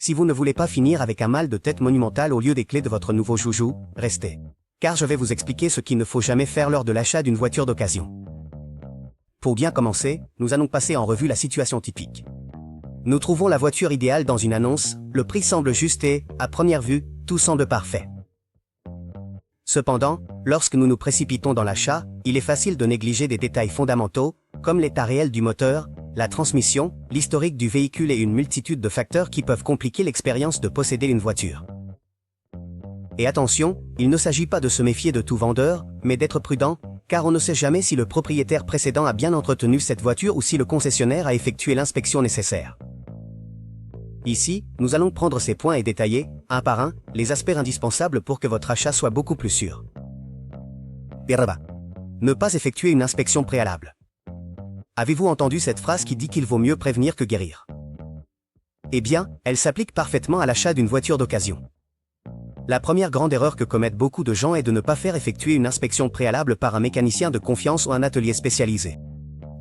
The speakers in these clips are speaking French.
Si vous ne voulez pas finir avec un mal de tête monumental au lieu des clés de votre nouveau joujou, restez. Car je vais vous expliquer ce qu'il ne faut jamais faire lors de l'achat d'une voiture d'occasion. Pour bien commencer, nous allons passer en revue la situation typique. Nous trouvons la voiture idéale dans une annonce, le prix semble juste et, à première vue, tout semble parfait. Cependant, lorsque nous nous précipitons dans l'achat, il est facile de négliger des détails fondamentaux, comme l'état réel du moteur, la transmission, l'historique du véhicule et une multitude de facteurs qui peuvent compliquer l'expérience de posséder une voiture. Et attention, il ne s'agit pas de se méfier de tout vendeur, mais d'être prudent, car on ne sait jamais si le propriétaire précédent a bien entretenu cette voiture ou si le concessionnaire a effectué l'inspection nécessaire. Ici, nous allons prendre ces points et détailler, un par un, les aspects indispensables pour que votre achat soit beaucoup plus sûr. Ne pas effectuer une inspection préalable. Avez-vous entendu cette phrase qui dit qu'il vaut mieux prévenir que guérir? Eh bien, elle s'applique parfaitement à l'achat d'une voiture d'occasion. La première grande erreur que commettent beaucoup de gens est de ne pas faire effectuer une inspection préalable par un mécanicien de confiance ou un atelier spécialisé.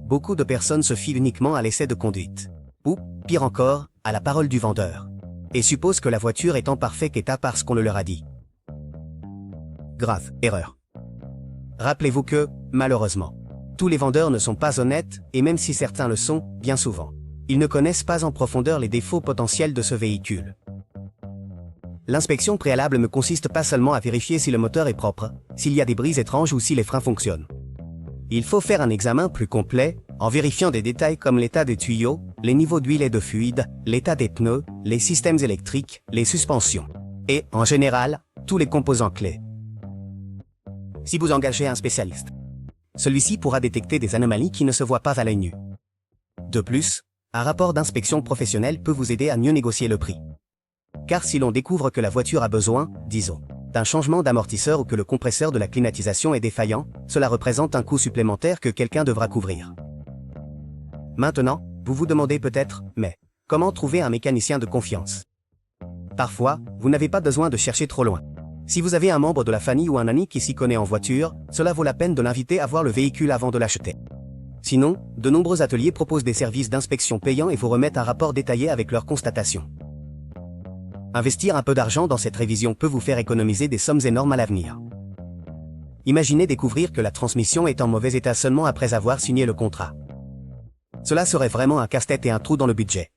Beaucoup de personnes se fient uniquement à l'essai de conduite. Ou, pire encore, à la parole du vendeur. Et supposent que la voiture est en parfait état parce qu'on le leur a dit. Grave erreur. Rappelez-vous que, malheureusement, tous les vendeurs ne sont pas honnêtes, et même si certains le sont, bien souvent, ils ne connaissent pas en profondeur les défauts potentiels de ce véhicule. L'inspection préalable ne consiste pas seulement à vérifier si le moteur est propre, s'il y a des brises étranges ou si les freins fonctionnent. Il faut faire un examen plus complet, en vérifiant des détails comme l'état des tuyaux, les niveaux d'huile et de fluide, l'état des pneus, les systèmes électriques, les suspensions. Et, en général, tous les composants clés. Si vous engagez un spécialiste, celui-ci pourra détecter des anomalies qui ne se voient pas à l'œil nu. De plus, un rapport d'inspection professionnelle peut vous aider à mieux négocier le prix. Car si l'on découvre que la voiture a besoin, disons, d'un changement d'amortisseur ou que le compresseur de la climatisation est défaillant, cela représente un coût supplémentaire que quelqu'un devra couvrir. Maintenant, vous vous demandez peut-être, mais comment trouver un mécanicien de confiance? Parfois, vous n'avez pas besoin de chercher trop loin. Si vous avez un membre de la famille ou un ami qui s'y connaît en voiture, cela vaut la peine de l'inviter à voir le véhicule avant de l'acheter. Sinon, de nombreux ateliers proposent des services d'inspection payants et vous remettent un rapport détaillé avec leurs constatations. Investir un peu d'argent dans cette révision peut vous faire économiser des sommes énormes à l'avenir. Imaginez découvrir que la transmission est en mauvais état seulement après avoir signé le contrat. Cela serait vraiment un casse-tête et un trou dans le budget.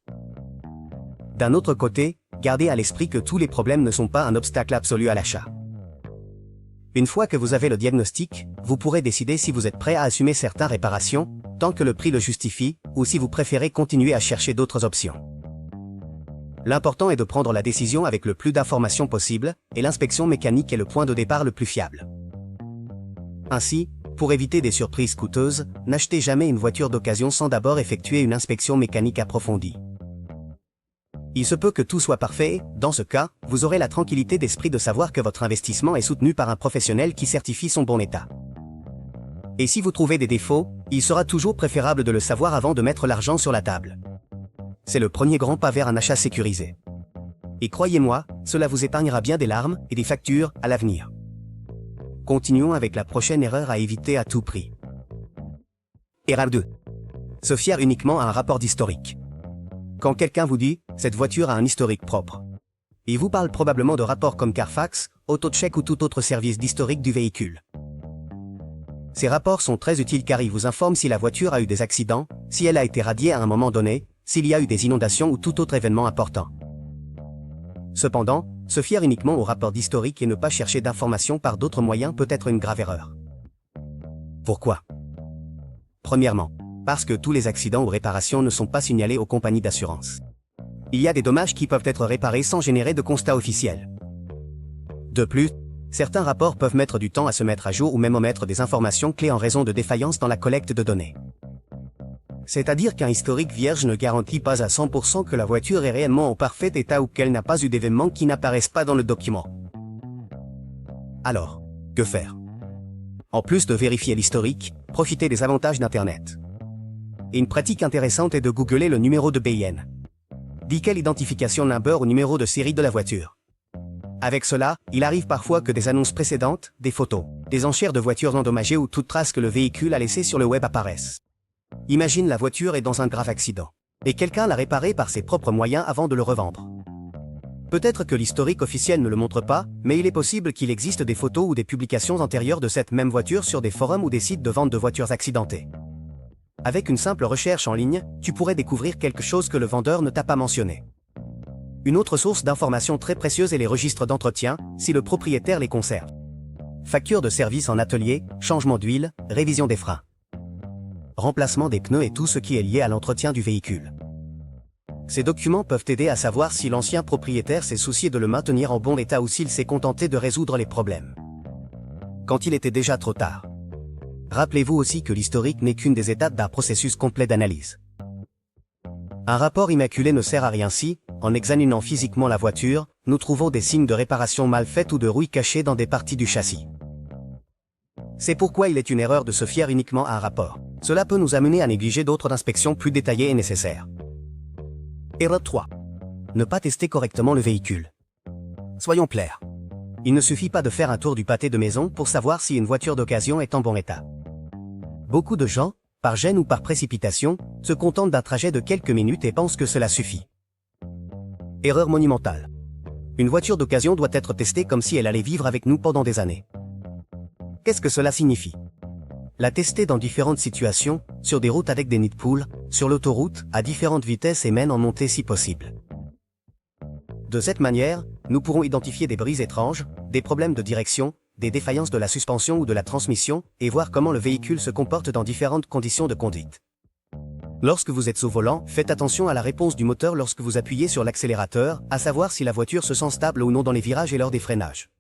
D'un autre côté, gardez à l'esprit que tous les problèmes ne sont pas un obstacle absolu à l'achat. Une fois que vous avez le diagnostic, vous pourrez décider si vous êtes prêt à assumer certaines réparations, tant que le prix le justifie, ou si vous préférez continuer à chercher d'autres options. L'important est de prendre la décision avec le plus d'informations possible, et l'inspection mécanique est le point de départ le plus fiable. Ainsi, pour éviter des surprises coûteuses, n'achetez jamais une voiture d'occasion sans d'abord effectuer une inspection mécanique approfondie. Il se peut que tout soit parfait et, dans ce cas, vous aurez la tranquillité d'esprit de savoir que votre investissement est soutenu par un professionnel qui certifie son bon état. Et si vous trouvez des défauts, il sera toujours préférable de le savoir avant de mettre l'argent sur la table. C'est le premier grand pas vers un achat sécurisé. Et croyez-moi, cela vous épargnera bien des larmes et des factures à l'avenir. Continuons avec la prochaine erreur à éviter à tout prix. Erreur 2. Se fier uniquement à un rapport d'historique. Quand quelqu'un vous dit « cette voiture a un historique propre », il vous parle probablement de rapports comme Carfax, AutoCheck ou tout autre service d'historique du véhicule. Ces rapports sont très utiles car ils vous informent si la voiture a eu des accidents, si elle a été radiée à un moment donné, s'il y a eu des inondations ou tout autre événement important. Cependant, se fier uniquement au rapport d'historique et ne pas chercher d'informations par d'autres moyens peut être une grave erreur. Pourquoi? Premièrement, parce que tous les accidents ou réparations ne sont pas signalés aux compagnies d'assurance. Il y a des dommages qui peuvent être réparés sans générer de constat officiel. De plus, certains rapports peuvent mettre du temps à se mettre à jour ou même omettre des informations clés en raison de défaillances dans la collecte de données. C'est-à-dire qu'un historique vierge ne garantit pas à 100% que la voiture est réellement en parfait état ou qu'elle n'a pas eu d'événements qui n'apparaissent pas dans le document. Alors, que faire? En plus de vérifier l'historique, profitez des avantages d'Internet. Et une pratique intéressante est de googler le numéro de BIN. Dit quelle identification number ou numéro de série de la voiture. Avec cela, il arrive parfois que des annonces précédentes, des photos, des enchères de voitures endommagées ou toute trace que le véhicule a laissée sur le web apparaissent. Imagine la voiture est dans un grave accident. Et quelqu'un l'a réparée par ses propres moyens avant de le revendre. Peut-être que l'historique officiel ne le montre pas, mais il est possible qu'il existe des photos ou des publications antérieures de cette même voiture sur des forums ou des sites de vente de voitures accidentées. Avec une simple recherche en ligne, tu pourrais découvrir quelque chose que le vendeur ne t'a pas mentionné. Une autre source d'information très précieuse est les registres d'entretien, si le propriétaire les conserve. Facture de service en atelier, changement d'huile, révision des freins, remplacement des pneus et tout ce qui est lié à l'entretien du véhicule. Ces documents peuvent t'aider à savoir si l'ancien propriétaire s'est soucié de le maintenir en bon état ou s'il s'est contenté de résoudre les problèmes quand il était déjà trop tard. Rappelez-vous aussi que l'historique n'est qu'une des étapes d'un processus complet d'analyse. Un rapport immaculé ne sert à rien si, en examinant physiquement la voiture, nous trouvons des signes de réparation mal faite ou de rouille cachée dans des parties du châssis. C'est pourquoi il est une erreur de se fier uniquement à un rapport. Cela peut nous amener à négliger d'autres inspections plus détaillées et nécessaires. Erreur 3. Ne pas tester correctement le véhicule. Soyons clairs. Il ne suffit pas de faire un tour du pâté de maison pour savoir si une voiture d'occasion est en bon état. Beaucoup de gens, par gêne ou par précipitation, se contentent d'un trajet de quelques minutes et pensent que cela suffit. Erreur monumentale. Une voiture d'occasion doit être testée comme si elle allait vivre avec nous pendant des années. Qu'est-ce que cela signifie? La tester dans différentes situations, sur des routes avec des nids de poules, sur l'autoroute, à différentes vitesses et même en montée si possible. De cette manière, nous pourrons identifier des brises étranges, des problèmes de direction, des défaillances de la suspension ou de la transmission, et voir comment le véhicule se comporte dans différentes conditions de conduite. Lorsque vous êtes au volant, faites attention à la réponse du moteur lorsque vous appuyez sur l'accélérateur, à savoir si la voiture se sent stable ou non dans les virages et lors des freinages.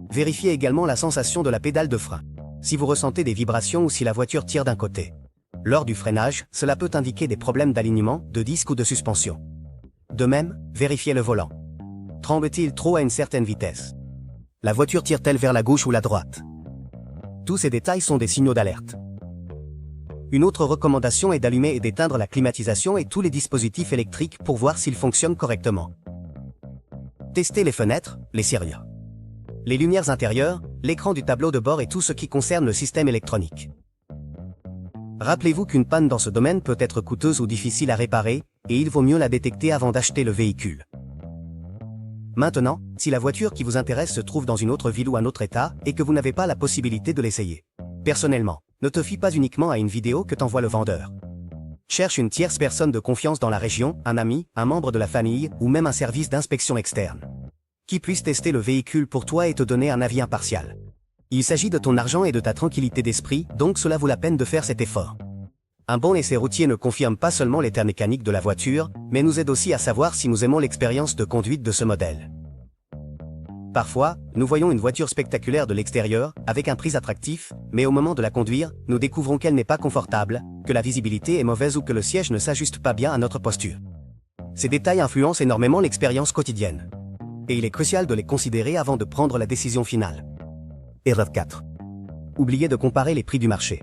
Vérifiez également la sensation de la pédale de frein. Si vous ressentez des vibrations ou si la voiture tire d'un côté. Lors du freinage, cela peut indiquer des problèmes d'alignement, de disque ou de suspension. De même, vérifiez le volant. Tremble-t-il trop à une certaine vitesse? La voiture tire-t-elle vers la gauche ou la droite? Tous ces détails sont des signaux d'alerte. Une autre recommandation est d'allumer et d'éteindre la climatisation et tous les dispositifs électriques pour voir s'ils fonctionnent correctement. Testez les fenêtres, les serrures, les lumières intérieures, l'écran du tableau de bord et tout ce qui concerne le système électronique. Rappelez-vous qu'une panne dans ce domaine peut être coûteuse ou difficile à réparer, et il vaut mieux la détecter avant d'acheter le véhicule. Maintenant, si la voiture qui vous intéresse se trouve dans une autre ville ou un autre état, et que vous n'avez pas la possibilité de l'essayer. Personnellement, ne te fie pas uniquement à une vidéo que t'envoie le vendeur. Cherche une tierce personne de confiance dans la région, un ami, un membre de la famille, ou même un service d'inspection externe, qui puisse tester le véhicule pour toi et te donner un avis impartial. Il s'agit de ton argent et de ta tranquillité d'esprit, donc cela vaut la peine de faire cet effort. Un bon essai routier ne confirme pas seulement l'état mécanique de la voiture, mais nous aide aussi à savoir si nous aimons l'expérience de conduite de ce modèle. Parfois, nous voyons une voiture spectaculaire de l'extérieur, avec un prix attractif, mais au moment de la conduire, nous découvrons qu'elle n'est pas confortable, que la visibilité est mauvaise ou que le siège ne s'ajuste pas bien à notre posture. Ces détails influencent énormément l'expérience quotidienne. Et il est crucial de les considérer avant de prendre la décision finale. Erreur 4. Oubliez de comparer les prix du marché.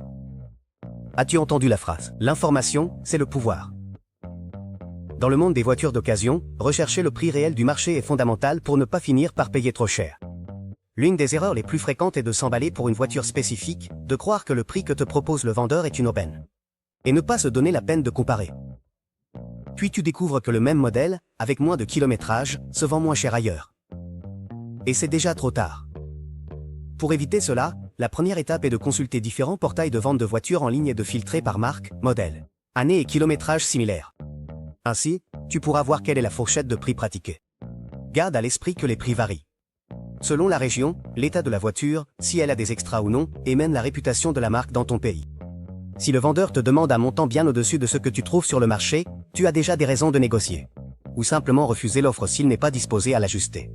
As-tu entendu la phrase « L'information, c'est le pouvoir ». Dans le monde des voitures d'occasion, rechercher le prix réel du marché est fondamental pour ne pas finir par payer trop cher. L'une des erreurs les plus fréquentes est de s'emballer pour une voiture spécifique, de croire que le prix que te propose le vendeur est une aubaine. Et ne pas se donner la peine de comparer. Puis tu découvres que le même modèle, avec moins de kilométrage, se vend moins cher ailleurs. Et c'est déjà trop tard. Pour éviter cela, la première étape est de consulter différents portails de vente de voitures en ligne et de filtrer par marque, modèle, année et kilométrage similaires. Ainsi, tu pourras voir quelle est la fourchette de prix pratiquée. Garde à l'esprit que les prix varient selon la région, l'état de la voiture, si elle a des extras ou non, et même la réputation de la marque dans ton pays. Si le vendeur te demande un montant bien au-dessus de ce que tu trouves sur le marché, tu as déjà des raisons de négocier. Ou simplement refuser l'offre s'il n'est pas disposé à l'ajuster.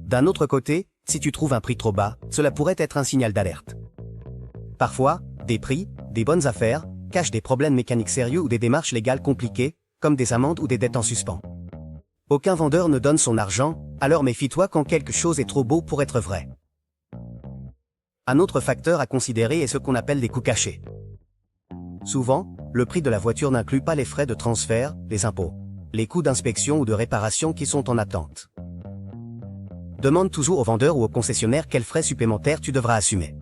D'un autre côté, si tu trouves un prix trop bas, cela pourrait être un signal d'alerte. Parfois, des prix, des bonnes affaires, cachent des problèmes mécaniques sérieux ou des démarches légales compliquées, comme des amendes ou des dettes en suspens. Aucun vendeur ne donne son argent, alors méfie-toi quand quelque chose est trop beau pour être vrai. Un autre facteur à considérer est ce qu'on appelle les coûts cachés. Souvent, le prix de la voiture n'inclut pas les frais de transfert, les impôts, les coûts d'inspection ou de réparation qui sont en attente. Demande toujours au vendeur ou au concessionnaire quels frais supplémentaires tu devras assumer.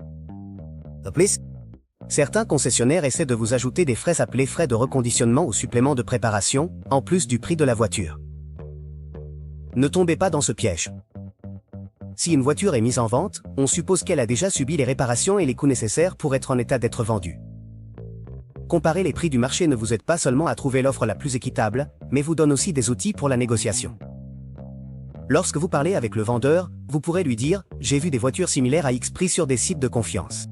Certains concessionnaires essaient de vous ajouter des frais appelés frais de reconditionnement ou suppléments de préparation, en plus du prix de la voiture. Ne tombez pas dans ce piège. Si une voiture est mise en vente, on suppose qu'elle a déjà subi les réparations et les coûts nécessaires pour être en état d'être vendue. Comparer les prix du marché ne vous aide pas seulement à trouver l'offre la plus équitable, mais vous donne aussi des outils pour la négociation. Lorsque vous parlez avec le vendeur, vous pourrez lui dire « J'ai vu des voitures similaires à X prix sur des sites de confiance ».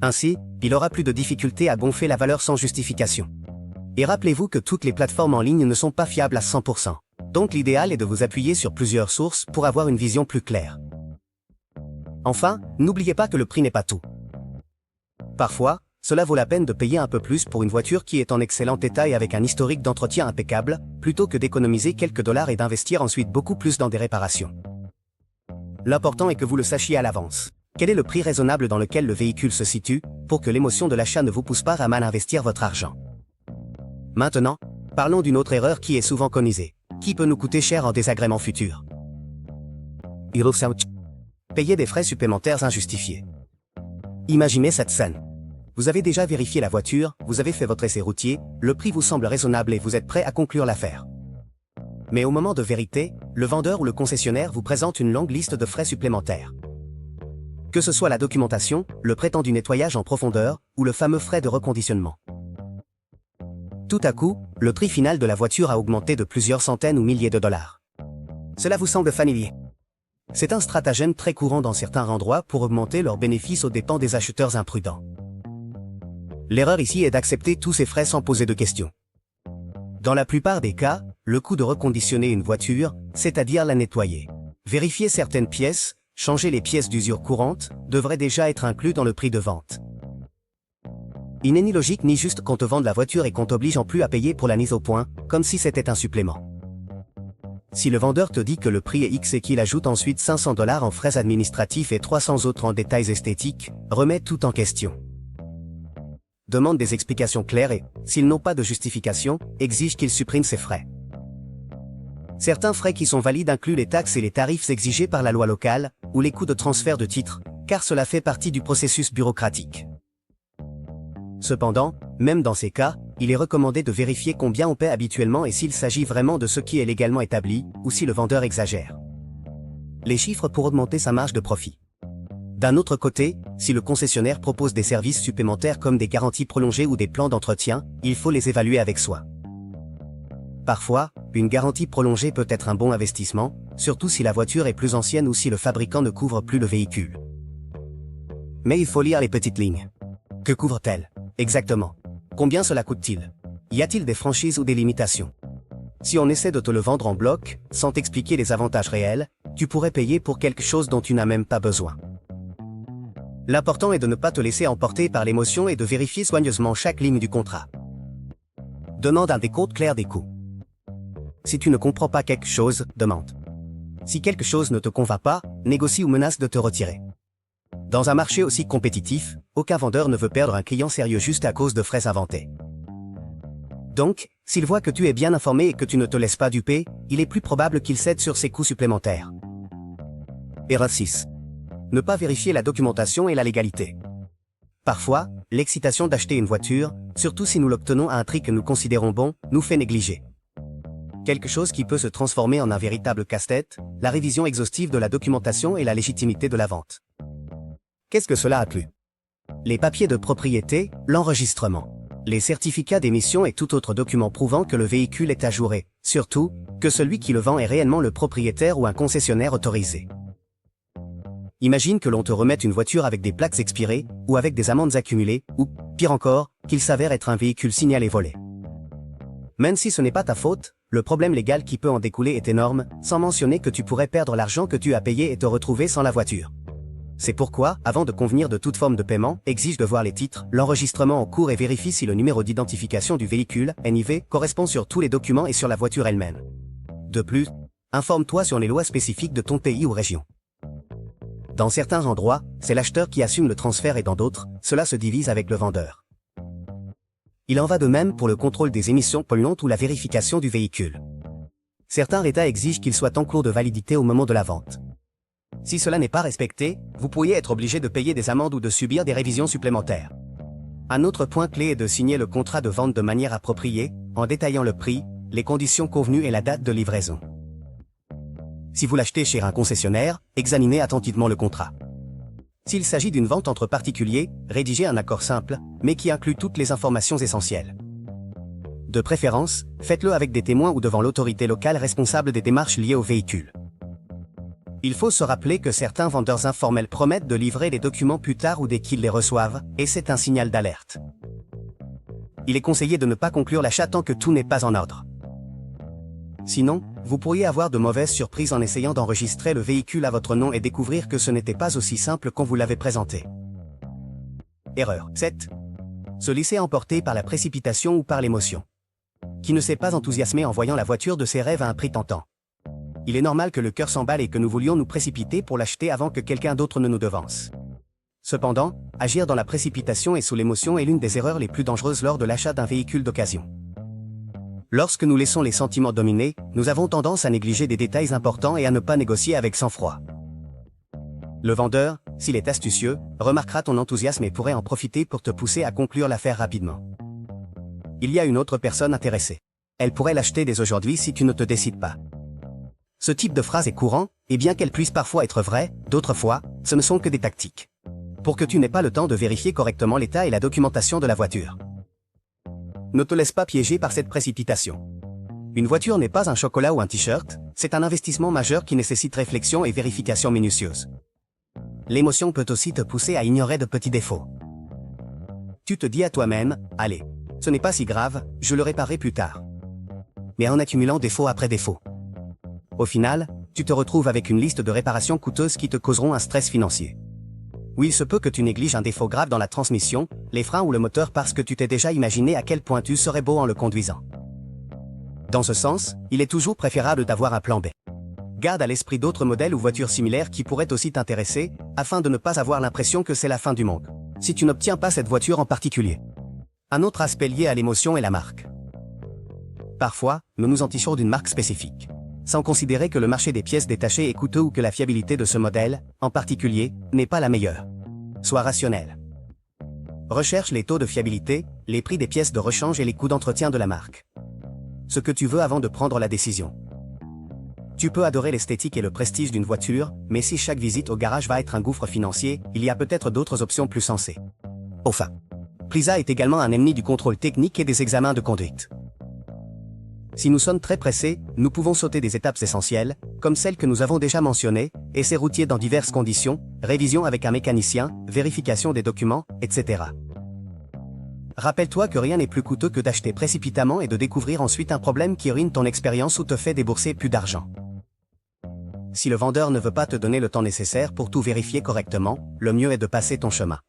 Ainsi, il aura plus de difficultés à gonfler la valeur sans justification. Et rappelez-vous que toutes les plateformes en ligne ne sont pas fiables à 100%. Donc l'idéal est de vous appuyer sur plusieurs sources pour avoir une vision plus claire. Enfin, n'oubliez pas que le prix n'est pas tout. Parfois, cela vaut la peine de payer un peu plus pour une voiture qui est en excellent état et avec un historique d'entretien impeccable, plutôt que d'économiser quelques dollars et d'investir ensuite beaucoup plus dans des réparations. L'important est que vous le sachiez à l'avance. Quel est le prix raisonnable dans lequel le véhicule se situe, pour que l'émotion de l'achat ne vous pousse pas à mal investir votre argent. Maintenant, parlons d'une autre erreur qui est souvent commise, qui peut nous coûter cher en désagréments futurs. Payer des frais supplémentaires injustifiés. Imaginez cette scène. Vous avez déjà vérifié la voiture, vous avez fait votre essai routier, le prix vous semble raisonnable et vous êtes prêt à conclure l'affaire. Mais au moment de vérité, le vendeur ou le concessionnaire vous présente une longue liste de frais supplémentaires. Que ce soit la documentation, le prétendu nettoyage en profondeur, ou le fameux frais de reconditionnement. Tout à coup, le prix final de la voiture a augmenté de plusieurs centaines ou milliers de dollars. Cela vous semble familier? C'est un stratagème très courant dans certains endroits pour augmenter leurs bénéfices aux dépens des acheteurs imprudents. L'erreur ici est d'accepter tous ces frais sans poser de questions. Dans la plupart des cas, le coût de reconditionner une voiture, c'est-à-dire la nettoyer, vérifier certaines pièces, changer les pièces d'usure courantes, devrait déjà être inclus dans le prix de vente. Il n'est ni logique ni juste qu'on te vende la voiture et qu'on t'oblige en plus à payer pour la mise au point, comme si c'était un supplément. Si le vendeur te dit que le prix est X et qu'il ajoute ensuite 500 $ en frais administratifs et 300 autres en détails esthétiques, remets tout en question. Demande des explications claires et, s'ils n'ont pas de justification, exige qu'ils suppriment ces frais. Certains frais qui sont valides incluent les taxes et les tarifs exigés par la loi locale, ou les coûts de transfert de titres, car cela fait partie du processus bureaucratique. Cependant, même dans ces cas, il est recommandé de vérifier combien on paie habituellement et s'il s'agit vraiment de ce qui est légalement établi, ou si le vendeur exagère. Les chiffres pour augmenter sa marge de profit. D'un autre côté, si le concessionnaire propose des services supplémentaires comme des garanties prolongées ou des plans d'entretien, il faut les évaluer avec soin. Parfois, une garantie prolongée peut être un bon investissement, surtout si la voiture est plus ancienne ou si le fabricant ne couvre plus le véhicule. Mais il faut lire les petites lignes. Que couvre-t-elle exactement? Combien cela coûte-t-il? Y a-t-il des franchises ou des limitations? Si on essaie de te le vendre en bloc, sans t'expliquer les avantages réels, tu pourrais payer pour quelque chose dont tu n'as même pas besoin. L'important est de ne pas te laisser emporter par l'émotion et de vérifier soigneusement chaque ligne du contrat. Demande un décompte clair des coûts. Si tu ne comprends pas quelque chose, demande. Si quelque chose ne te convainc pas, négocie ou menace de te retirer. Dans un marché aussi compétitif, aucun vendeur ne veut perdre un client sérieux juste à cause de frais inventés. Donc, s'il voit que tu es bien informé et que tu ne te laisses pas duper, il est plus probable qu'il cède sur ses coûts supplémentaires. Erreur 6. Ne pas vérifier la documentation et la légalité. Parfois, l'excitation d'acheter une voiture, surtout si nous l'obtenons à un prix que nous considérons bon, nous fait négliger. Quelque chose qui peut se transformer en un véritable casse-tête, la révision exhaustive de la documentation et la légitimité de la vente. Qu'est-ce que cela inclut? Les papiers de propriété, l'enregistrement, les certificats d'émission et tout autre document prouvant que le véhicule est ajouré, surtout, que celui qui le vend est réellement le propriétaire ou un concessionnaire autorisé. Imagine que l'on te remette une voiture avec des plaques expirées, ou avec des amendes accumulées, ou, pire encore, qu'il s'avère être un véhicule signalé volé. Même si ce n'est pas ta faute, le problème légal qui peut en découler est énorme, sans mentionner que tu pourrais perdre l'argent que tu as payé et te retrouver sans la voiture. C'est pourquoi, avant de convenir de toute forme de paiement, exige de voir les titres, l'enregistrement en cours et vérifie si le numéro d'identification du véhicule, NIV, correspond sur tous les documents et sur la voiture elle-même. De plus, informe-toi sur les lois spécifiques de ton pays ou région. Dans certains endroits, c'est l'acheteur qui assume le transfert et dans d'autres, cela se divise avec le vendeur. Il en va de même pour le contrôle des émissions polluantes ou la vérification du véhicule. Certains États exigent qu'il soit en cours de validité au moment de la vente. Si cela n'est pas respecté, vous pourriez être obligé de payer des amendes ou de subir des révisions supplémentaires. Un autre point clé est de signer le contrat de vente de manière appropriée, en détaillant le prix, les conditions convenues et la date de livraison. Si vous l'achetez chez un concessionnaire, examinez attentivement le contrat. S'il s'agit d'une vente entre particuliers, rédigez un accord simple, mais qui inclut toutes les informations essentielles. De préférence, faites-le avec des témoins ou devant l'autorité locale responsable des démarches liées au véhicule. Il faut se rappeler que certains vendeurs informels promettent de livrer les documents plus tard ou dès qu'ils les reçoivent, et c'est un signal d'alerte. Il est conseillé de ne pas conclure l'achat tant que tout n'est pas en ordre. Sinon, vous pourriez avoir de mauvaises surprises en essayant d'enregistrer le véhicule à votre nom et découvrir que ce n'était pas aussi simple qu'on vous l'avait présenté. Erreur 7. Se laisser emporter par la précipitation ou par l'émotion. Qui ne s'est pas enthousiasmé en voyant la voiture de ses rêves à un prix tentant? Il est normal que le cœur s'emballe et que nous voulions nous précipiter pour l'acheter avant que quelqu'un d'autre ne nous devance. Cependant, agir dans la précipitation et sous l'émotion est l'une des erreurs les plus dangereuses lors de l'achat d'un véhicule d'occasion. Lorsque nous laissons les sentiments dominer, nous avons tendance à négliger des détails importants et à ne pas négocier avec sang-froid. Le vendeur, s'il est astucieux, remarquera ton enthousiasme et pourrait en profiter pour te pousser à conclure l'affaire rapidement. Il y a une autre personne intéressée. Elle pourrait l'acheter dès aujourd'hui si tu ne te décides pas. Ce type de phrase est courant, et bien qu'elle puisse parfois être vraie, d'autres fois, ce ne sont que des tactiques. Pour que tu n'aies pas le temps de vérifier correctement l'état et la documentation de la voiture. Ne te laisse pas piéger par cette précipitation. Une voiture n'est pas un chocolat ou un t-shirt, c'est un investissement majeur qui nécessite réflexion et vérification minutieuse. L'émotion peut aussi te pousser à ignorer de petits défauts. Tu te dis à toi-même, allez, ce n'est pas si grave, je le réparerai plus tard. Mais en accumulant défaut après défaut. Au final, tu te retrouves avec une liste de réparations coûteuses qui te causeront un stress financier. Oui, il se peut que tu négliges un défaut grave dans la transmission, les freins ou le moteur parce que tu t'es déjà imaginé à quel point tu serais beau en le conduisant. Dans ce sens, il est toujours préférable d'avoir un plan B. Garde à l'esprit d'autres modèles ou voitures similaires qui pourraient aussi t'intéresser, afin de ne pas avoir l'impression que c'est la fin du monde, si tu n'obtiens pas cette voiture en particulier. Un autre aspect lié à l'émotion est la marque. Parfois, nous nous entichons d'une marque spécifique, sans considérer que le marché des pièces détachées est coûteux ou que la fiabilité de ce modèle, en particulier, n'est pas la meilleure. Sois rationnel. Recherche les taux de fiabilité, les prix des pièces de rechange et les coûts d'entretien de la marque. Ce que tu veux avant de prendre la décision. Tu peux adorer l'esthétique et le prestige d'une voiture, mais si chaque visite au garage va être un gouffre financier, il y a peut-être d'autres options plus sensées. Enfin, Prisa est également un ennemi du contrôle technique et des examens de conduite. Si nous sommes très pressés, nous pouvons sauter des étapes essentielles, comme celles que nous avons déjà mentionnées, essais routiers dans diverses conditions, révision avec un mécanicien, vérification des documents, etc. Rappelle-toi que rien n'est plus coûteux que d'acheter précipitamment et de découvrir ensuite un problème qui ruine ton expérience ou te fait débourser plus d'argent. Si le vendeur ne veut pas te donner le temps nécessaire pour tout vérifier correctement, le mieux est de passer ton chemin.